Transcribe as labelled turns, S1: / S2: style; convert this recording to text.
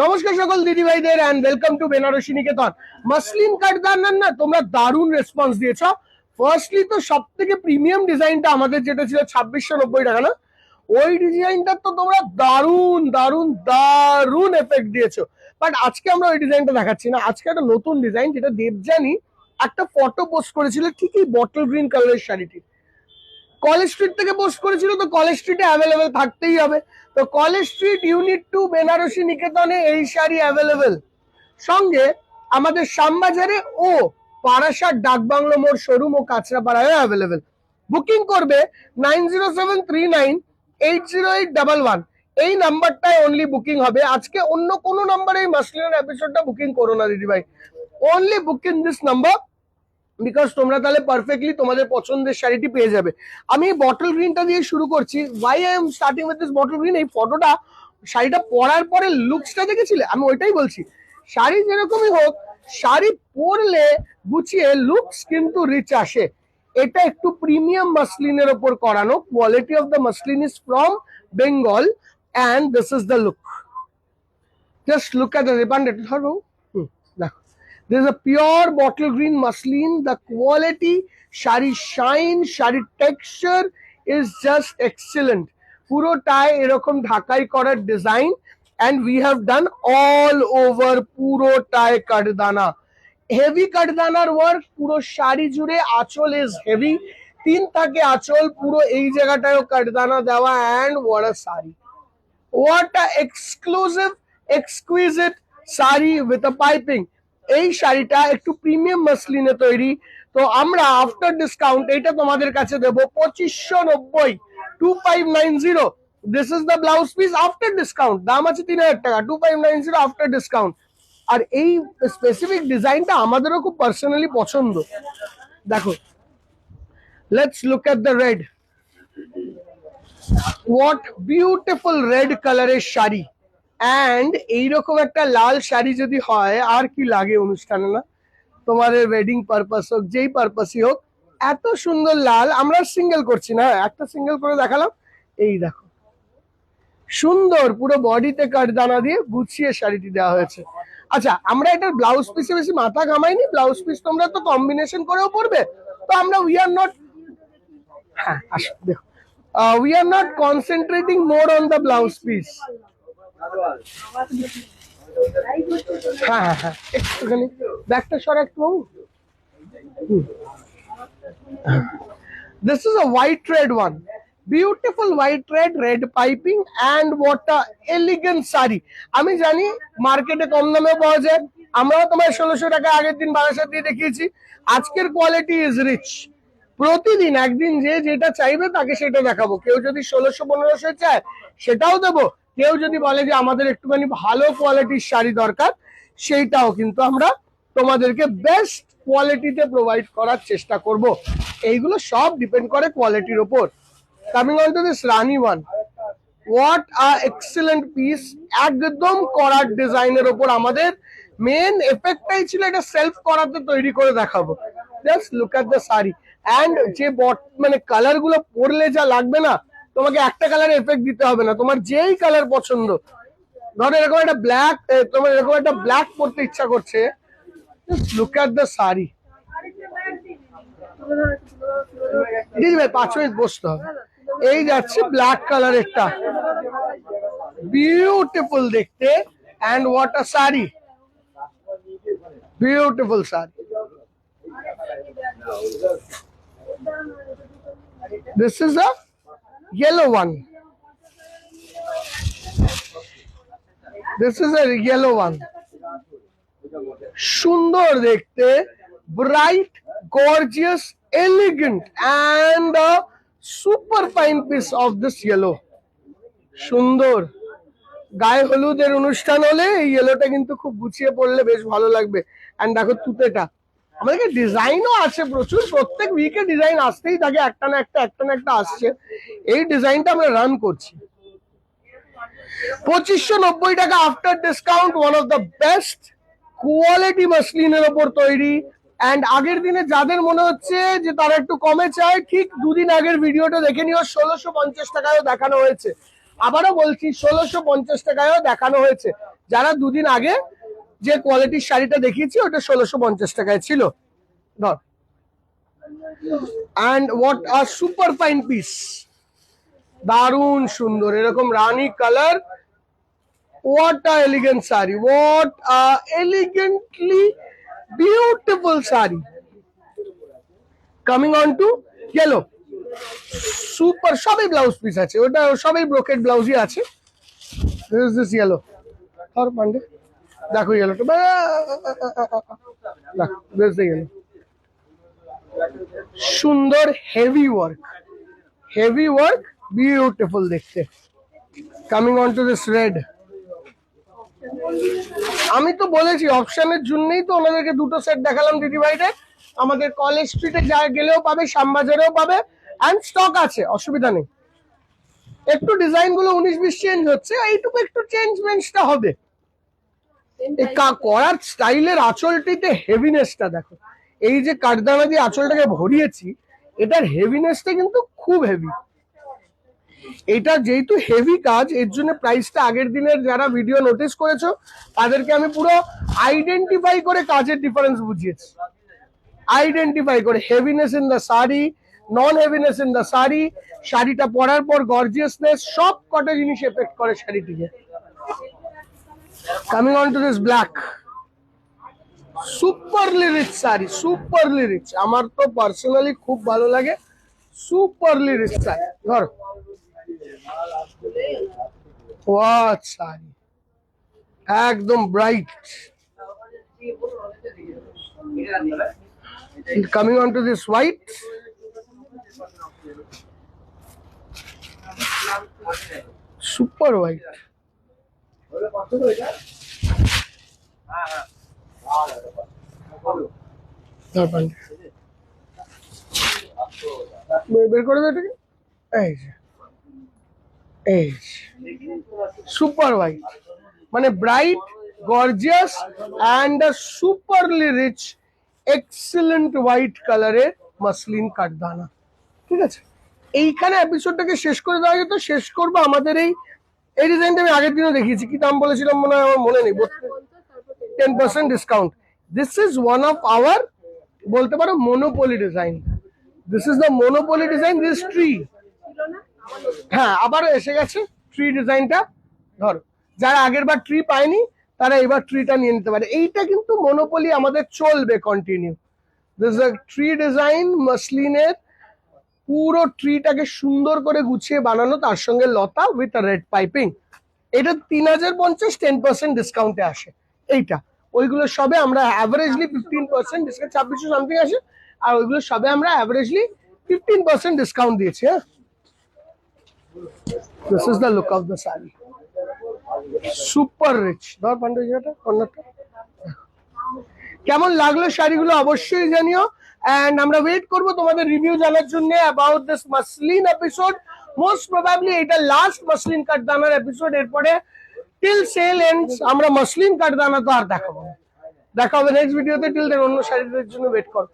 S1: নমস্কার সকল দিদি ভাইদের and welcome to Benarasi Niketan. Muslin কাঠদানার না তোমরা দারুণ রেসপন্স দিয়েছো। ফার্স্টলি তো সব থেকে প্রিমিয়াম ডিজাইনটা আমাদের যেটা ছিল 2690 টাকা না, ওই ডিজাইনটা তো তোমরা দারুণ দারুণ দারুণ এফেক্ট দিয়েছো। বাট আজকে আমরা ওই ডিজাইনটা দেখাচ্ছি না, আজকে একটা নতুন ডিজাইন যেটা দেবজানি একটা ফটো পোস্ট করেছিল, ঠিকই বটল গ্রিন কালারের শাড়িটি কলেজ স্ট্রিট থেকে পোস্ট করেছিল, তো কলেজ স্ট্রিটে অ্যাভেলেবেল থাকতেই হবে। তো কলেজ স্ট্রিট ইউনিট 2 বেনারসি নিকেতনে এই শাড়ি অ্যাভেলেবেল, সঙ্গে আমাদের শ্যামবাজারে ও পারাসার ডাকবাংলো মোড় শোরুম ও কাঁচরাপাড়ায় অ্যাভেলেবেল। বুকিং করবে 9073980811, এই নাম্বারটায় অনলি বুকিং হবে। আজকে অন্য কোনো নাম্বারে এই মাসলিনের এপিসোডটা বুকিং করো না দিদি ভাই, only booking this number, because তোমরা তাহলে পারফেক্টলি তোমাদের পছন্দের শাড়িটি পেয়ে যাবে। আমি বটল গ্রিনটা দিয়ে শুরু করছি। Why I am starting with this bottle green, এই ফটোটা শাড়িটা পরার পরে লুকসটা দেখেছিলে, আমি ওইটাই বলছি। শাড়ি যেরকমই হোক, শাড়ি পরলে গুছিয়ে লুকস কিন্তু রিচ আসে। এটা একটু প্রিমিয়াম মাসলিনের ওপর করানো, quality of the muslin is from Bengal and this is the look. Just look at the ribbon, দেখো this is a pure bottle green muslin. The quality, shari shine, shari texture is just excellent. Puro tie erokom dhakai korar design, and we have done all over puro tie kardana. Heavy kardanar work, puro shari jure achol is heavy. Tin thake achol puro ei jagatayo kardana dewa, and what a sari. What a exclusive, exquisite sari with a piping. এই শাড়িটা একটু premium মাসলিনে তৈরি। তো আমরা after discount এটা তোমাদের কাছে দেবো 2590, 2590। This is the blouse piece after discount, দাম আছে 3000 টাকা, 2590 আফটার ডিসকাউন্ট। আর এই স্পেসিফিক ডিজাইনটা আমাদেরও খুব পার্সোনালি পছন্দ। দেখো, let's look at the red. What beautiful red কালারের শাড়ি, অ্যান্ড এইরকম একটা লাল শাড়ি যদি হয় আর কি লাগে অনুষ্ঠানে, না তোমাদের ওয়েডিং পারপাস হোক, যেই পারপাসই হোক, এত সুন্দর লাল। আমরা সিঙ্গেল করছি না, একটা সিঙ্গেল করে দেখালাম। এই দেখো, সুন্দর পুরো বডিতে কাঠদানা দিয়ে গুছিয়ে শাড়িটি দেওয়া হয়েছে। আচ্ছা, আমরা এটার ব্লাউজ পিসে বেশি মাথা ঘামাইনি, ব্লাউজ পিস তোমরা তো কম্বিনেশন করেও পরবে। তো আমরা উই আর নট, হ্যাঁ আসো দেখো, we are not concentrating more on the blouse piece. হ্যাঁ হ্যাঁ হ্যাঁ, একটুখানি ব্যাগটা সরা একটু বাবু। This is a white red one, beautiful white red piping, and what a elegant saree. আমি জানি মার্কেটে কম দামেও পাওয়া যায়, আমরাও তোমার 1600 টাকা আগের দিন বারাসাত দিয়ে দেখিয়েছি। আজকের কোয়ালিটি ইজ রিচ। প্রতিদিন একদিন যে যেটা চাইবে তাকে সেটা দেখাবো। কেউ যদি 1600-1500 চায় সেটাও দেবো, কেউ যদি বলে যে আমাদের একটুখানি ভালো কোয়ালিটির শাড়ি দরকার, সেইটাও কিন্তু আমরা তোমাদেরকে বেস্ট কোয়ালিটিতে প্রোভাইড করার চেষ্টা করব। এইগুলো সব ডিপেন্ড করে কোয়ালিটির ওপর। Coming on to this Rani one, what a excellent piece, একদম করার ডিজাইনের ওপর। আমাদের মেন এফেক্টটাই ছিল এটা সেলফ করাতে তৈরি করে দেখাবো। Just look at the sari, and যে মানে কালার গুলো পরলে যা লাগবে না, তোমাকে একটা কালার এফেক্ট দিতে হবে না, তোমার যেই কালার পছন্দ। ধরো এরকম একটা ব্ল্যাক, তোমার এরকম একটা ব্ল্যাক পরতে ইচ্ছা করছে, লুক এট দ্য শাড়ি। দিদি ভাই 5 মিনিট বসতে হবে। এই যাচ্ছে ব্ল্যাক কালারেরটা, বিউটিফুল দেখতে, and what a sari, beautiful sari. This is a yellow one. This is a yellow one. সুন্দর দেখতে, bright, gorgeous, elegant, and a super fine piece of this yellow. সুন্দর। গায়ে হলুদের অনুষ্ঠান হলে এই ইয়েলোটা কিন্তু খুব গুছিয়ে পড়লে বেশ ভালো লাগবে। এন্ড দেখো তুতেটা, আমাদের ডিজাইনও আছে প্রচুর, প্রত্যেক উইকে ডিজাইন আসতেই থাকে, একটা না একটা আসছে। এই ডিজাইনটা আমরা রান করছি। 2590 টাকা after discount, one of the best quality মাসলিনের ওপর তৈরি। এন্ড আগের দিনে যাদের মনে হচ্ছে যে তারা একটু কমে চায়, ঠিক দুদিন আগের ভিডিওটা দেখে নিও, 1650 টাকায়ও দেখানো হয়েছে। আবারও বলছি 1650 টাকায়ও দেখানো হয়েছে। যারা দুদিন আগে যে কোয়ালিটির শাড়িটা দেখিয়েছি ওটা 1650 টাকায় ছিল। ধর, and what a super fine piece, দারুণ সুন্দর এরকম রানী colour. What a elegant saree! What a elegantly beautiful saree. Coming on to yellow. Super, সবই ব্লাউজ পিস আছে, ওটা সবই ব্রোকেড ব্লাউজই আছে। This is this yellow. আর পান্ডে দেখো ইয়েলোটা, দেখো this is the yellow. সুন্দর হেভি ওয়ার্ক, বিউটিফুল দেখতে। Coming on to this red. আমি তো বলেছি অপশনের জন্যই তো ওনাদেরকে দুটো সেট দেখালাম দিদি ভাইদের। আমাদের কলেজ স্ট্রিটে যা গেলেও পাবে, শ্যামবাজারেও পাবে, এন্ড স্টক আছে, অসুবিধা নেই। একটু ডিজাইন গুলো 19-20 চেঞ্জ হচ্ছে, এইটুকু একটু চেঞ্জমেন্টসটা হবে। করার স্টাইলের আঁচলটিতে হেভিনেসটা দেখো, এই যে কাঠদানা দিয়ে আঁচলটাকে ভরিয়েছি, এটার হেভিনেসটা কিন্তু খুব হেভি। এটা যেহেতু হেভি কাজ, এর জন্য প্রাইসটা আগের দিনের যারা ভিডিও নোটিস করেছো তাদেরকে আমি পুরো আইডেন্টিফাই করে কাজের ডিফারেন্স বুঝিয়েছি। আইডেন্টিফাই করে heaviness in the sari, non heaviness in the sari, শাড়িটা পরার পর গর্জিয়াসনেস, সব কটা জিনিস এফেক্ট করে শাড়িটিকে। Coming on to this black, superly rich sari, superly rich. আমার তো পার্সোনালি খুব ভালো লাগে সুপারলি রিচ শাড়ি। ধর, ওয়াট শাড়ি, একদম bright. Coming on to this white, super white. বের করে দে এটাকে, এই সুপার হোয়াইট, মানে bright, gorgeous and superly rich, excellent white কালারের মাসলিন কাঠদানা। ঠিক আছে, এইখানে এপিসোডটাকে শেষ করে দেওয়া যেত। শেষ করবো আমাদের এই ডিজাইনটা আমি আগের দিনও দেখিয়েছি, কি দাম বলেছিলাম মনে হয়, আমার মনে নেই। 10% discount. This is one of our, বলতে পারো monopoly design. This is the monopoly design, this tree. হ্যাঁ, আবারও এসে গেছে ট্রি ডিজাইনটা। ধর, যারা আগের বার ট্রি পায়নি তারা এবার ট্রিটা নিয়ে নিতে পারে। এইটা কিন্তু মোনোপলি আমাদের চলবে continue. This is a tree design, মাসলিনের পুরো ট্রিটাকে সুন্দর করে গুছিয়ে বানানো, তার সঙ্গে লতা উইথ রেড পাইপিং। এটা 3050, 10% ডিসকাউন্টে আসে এইটা। ওইগুলো সবে আমরা অ্যাভারেজলি 15% ডিসকাউন্ট, 2600 সামথিং আসে, আর ওইগুলো সবে আমরা অ্যাভারেজলি 15% ডিসকাউন্ট দিয়েছি। হ্যাঁ, this is the look of the saree, super rich. ধর পান্ডে জায়গাটা, কর্নারটা কেমন লাগলো শাড়িগুলো অবশ্যই জানিও। এন্ড আমরা ওয়েট করব তোমাদের রিভিউ জানার জন্য about this muslin episode. Most probably এটা লাস্ট মাসলিন কাঠদানার এপিসোড। এরপরে টিল সেল এন্ডস আমরা মাসলিন কাঠদানা তো আর দেখাবো না। দেখা হবে নেক্সট ভিডিওতে। টিল দেন অন্য শাড়িদের জন্য ওয়েট করো।